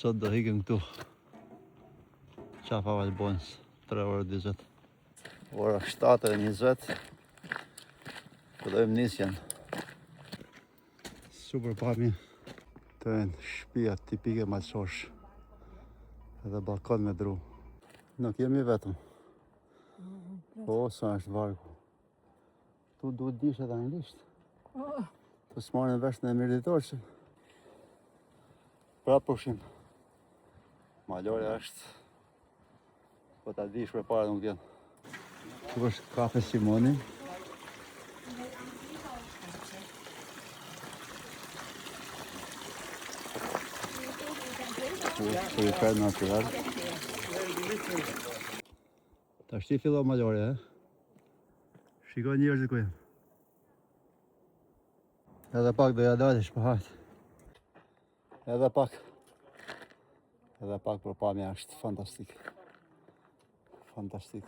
Sot do hikim këtu Qafa Valbonës 3:20. Ora 7:20. Fillojmë nisjen. Super pamje. Të janë shtëpia tipike malçosh. Edhe balkon me dru. Nuk jemi vetëm. Po, sa është vargu. Tu duhet dish edhe anglisht. Të s'marrin vesh në emiritor që pra pushim. Malore është. Po ta dish për para nuk vjen. Tu është kafe Simoni. Për i ferë natural. Ta shti fillo malore, Shikoj njerëzit ku janë. Edhe pak do ja dalish për hajt. Edhe pak për pamja është fantastik. Fantastik.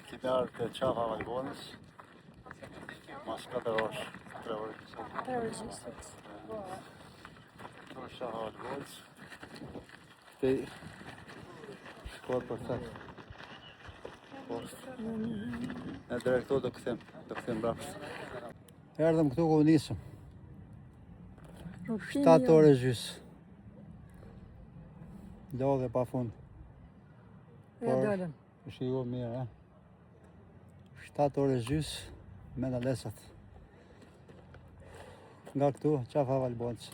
Kemi ardhur te Qafa Valbonës. Mas 4 orësh, 3 orë. 3 orë 20. Në Qafa Valbonës. Te shkot perfekt. Në drejt këto do këthem brapsht. Erdhëm këtu ku nisëm. 7 orë gjys. Lodhe pa fund. Ja dalëm. Shiko mirë, 7 orë gjys me në lesat. Nga këtu, Qafa Valbonës.